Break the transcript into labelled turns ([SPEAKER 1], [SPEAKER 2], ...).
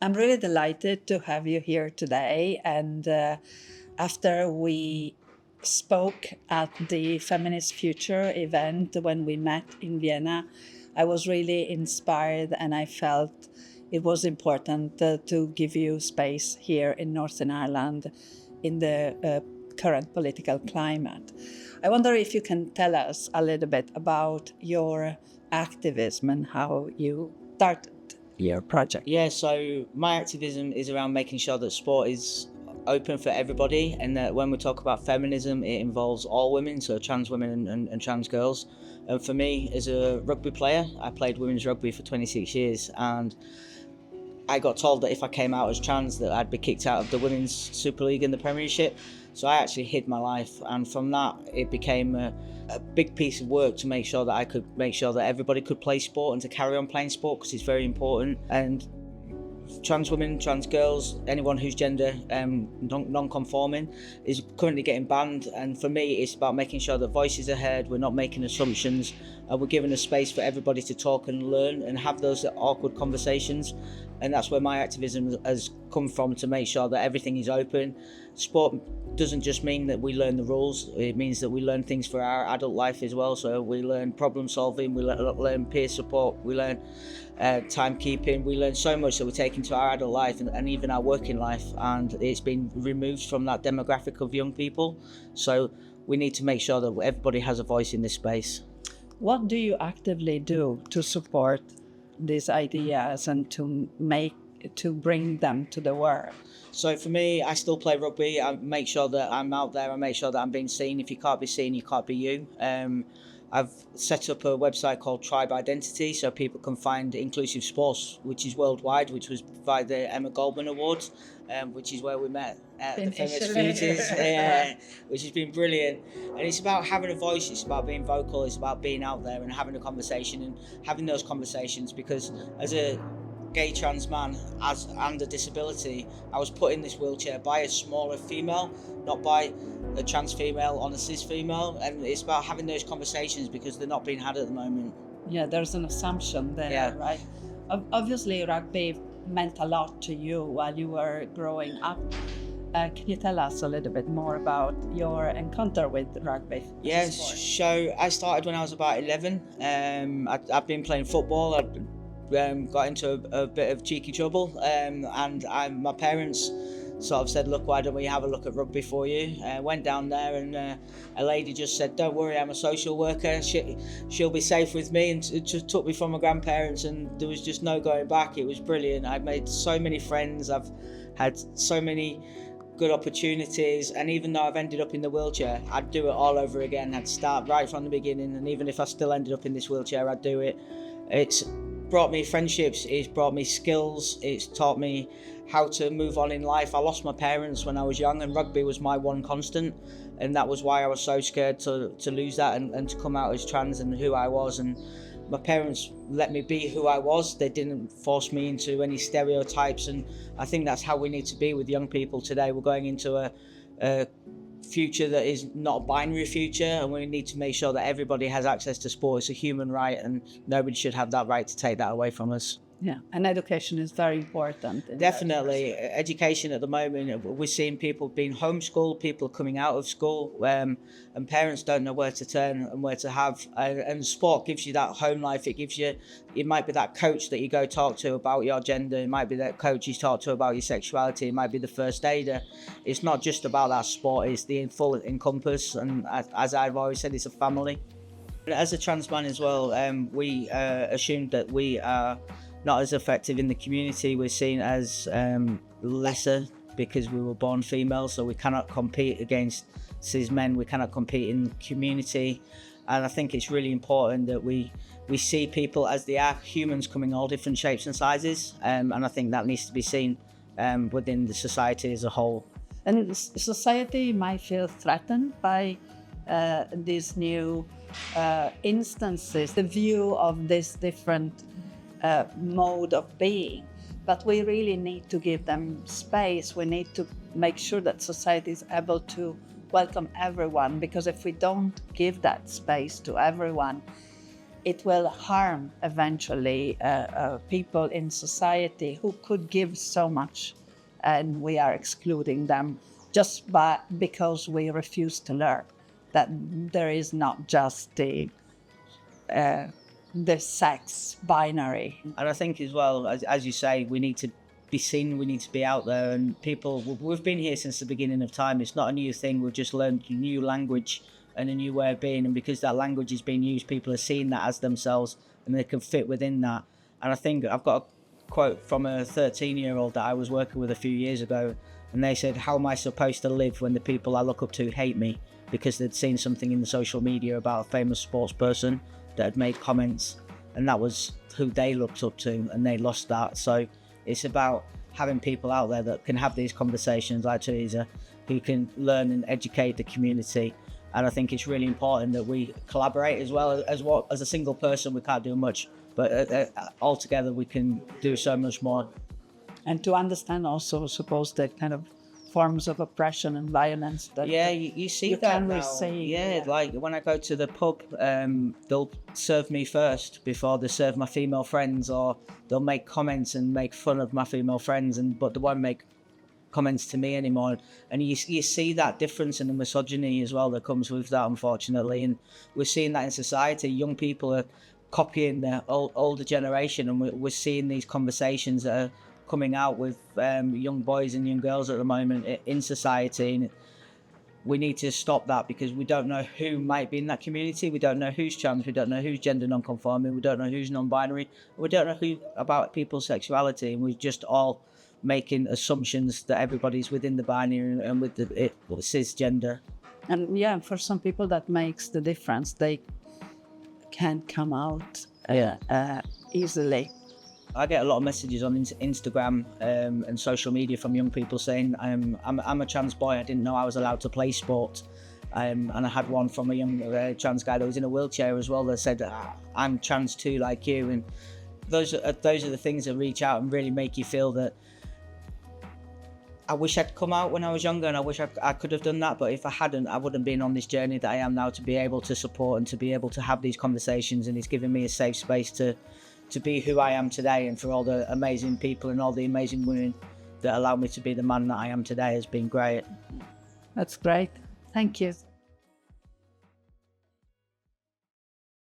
[SPEAKER 1] I'm really delighted to have you here today. And after we spoke at the Feminist Future event when we met in Vienna, I was really inspired and I felt it was important to give you space here in Northern Ireland in the current political climate. I wonder if you can tell us a little bit about your activism and how you started your project.
[SPEAKER 2] Yeah, so my activism is around making sure that sport is open for everybody, and that when we talk about feminism, it involves all women, so trans women and trans girls. And for me, as a rugby player, I played women's rugby for 26 years, and I got told that if I came out as trans that I'd be kicked out of the Women's Super League and the Premiership. So I actually hid my life, and from that it became a big piece of work to make sure that I could make sure that everybody could play sport and to carry on playing sport, because it's very important. And trans women, trans girls, anyone who's gender non-conforming is currently getting banned. And for me, it's about making sure that voices are heard, we're not making assumptions, and we're giving a space for everybody to talk and learn and have those awkward conversations. And that's where my activism has come from, to make sure that everything is open. Sport doesn't just mean that we learn the rules, it means that we learn things for our adult life as well. So we learn problem solving, we learn peer support, we learn timekeeping, we learn so much that we take into our adult life and even our working life, and it's been removed from that demographic of young people. So we need to make sure that everybody has a voice in this space.
[SPEAKER 1] What do you actively do to support these ideas and to bring them to the world?
[SPEAKER 2] So for me, I still play rugby. I make sure that I'm out there. I make sure that I'm being seen. If you can't be seen, you can't be you. I've set up a website called Tribe Identity, so people can find inclusive sports, which is worldwide, which was by the Emma Goldman Awards, which is where we met at the Feminist Futures, which has been brilliant. And it's about having a voice, it's about being vocal, it's about being out there and having a conversation and having those conversations, because as a gay trans man and a disability, I was put in this wheelchair by a smaller female, not by a trans female on a cis female. And it's about having those conversations because they're not being had at the moment.
[SPEAKER 1] Yeah, there's an assumption there, right? Obviously, rugby meant a lot to you while you were growing up. Can you tell us a little bit more about your encounter with rugby?
[SPEAKER 2] Yes, so I started when I was about 11. I've been playing football. Got into a bit of cheeky trouble, and my parents sort of said, look, why don't we have a look at rugby for you? Went down there, and a lady just said, don't worry, I'm a social worker, she'll be safe with me, and it just took me from my grandparents, and there was just no going back. It was brilliant. I've made so many friends, I've had so many good opportunities, and even though I've ended up in the wheelchair, I'd do it all over again. I'd start right from the beginning, and even if I still ended up in this wheelchair, I'd do it. It's brought me friendships, it's brought me skills, it's taught me how to move on in life. I lost my parents when I was young, and rugby was my one constant, and that was why I was so scared to lose that and to come out as trans and who I was. And my parents let me be who I was. They didn't force me into any stereotypes, and I think that's how we need to be with young people today. We're going into a future that is not a binary future, and we need to make sure that everybody has access to sport. It's a human right, and nobody should have that right to take that away from us.
[SPEAKER 1] Yeah, and education is very important.
[SPEAKER 2] Definitely. Education at the moment, we're seeing people being homeschooled, people coming out of school, and parents don't know where to turn and where to have. And sport gives you that home life. It might be that coach that you go talk to about your gender. It might be that coach you talk to about your sexuality. It might be the first aider. It's not just about that sport, it's the full encompass. And as I've always said, it's a family. As a trans man as well, we assumed that we are not as effective in the community. We're seen as lesser because we were born female, so we cannot compete against cis men, we cannot compete in community. And I think it's really important that we see people as they are, humans coming all different shapes and sizes, and I think that needs to be seen within the society as a whole.
[SPEAKER 1] And society might feel threatened by these new instances, the view of this different mode of being, but we really need to give them space. We need to make sure that society is able to welcome everyone, because if we don't give that space to everyone, it will harm eventually people in society who could give so much, and we are excluding them just because we refuse to learn that there is not just the sex binary.
[SPEAKER 2] And I think as well, as you say, we need to be seen, we need to be out there, and people, we've been here since the beginning of time. It's not a new thing, we've just learned a new language and a new way of being, and because that language is being used, people are seeing that as themselves and they can fit within that. And I think I've got a quote from a 13-year-old that I was working with a few years ago, and they said, how am I supposed to live when the people I look up to hate me because they'd seen something in the social media about a famous sports person that had made comments, and that was who they looked up to, and they lost that. So it's about having people out there that can have these conversations like Teresa, who can learn and educate the community. And I think it's really important that we collaborate as well. As a single person, we can't do much, but all together we can do so much more.
[SPEAKER 1] And to understand also, I suppose, the kind of forms of oppression and violence that
[SPEAKER 2] you see that now. Like when I go to the pub, they'll serve me first before they serve my female friends, or they'll make comments and make fun of my female friends, but they won't make comments to me anymore. And you see that difference in the misogyny as well that comes with that, unfortunately. And we're seeing that in society. Young people are copying the older generation, and we're seeing these conversations that are coming out with young boys and young girls at the moment in society. And we need to stop that, because we don't know who might be in that community. We don't know who's trans, we don't know who's gender non-conforming, we don't know who's non-binary, we don't know who about people's sexuality, and we're just all making assumptions that everybody's within the binary and with the cisgender.
[SPEAKER 1] And for some people that makes the difference. They can't come out easily.
[SPEAKER 2] I get a lot of messages on Instagram and social media from young people saying, I'm a trans boy, I didn't know I was allowed to play sport. And I had one from a young trans guy that was in a wheelchair as well that said, I'm trans too, like you. And those are the things that reach out and really make you feel that I wish I'd come out when I was younger, and I wish I could have done that, but if I hadn't, I wouldn't have been on this journey that I am now, to be able to support and to be able to have these conversations. And it's given me a safe space to be who I am today, and for all the amazing people and all the amazing women that allow me to be the man that I am today has been great.
[SPEAKER 1] That's great. Thank you.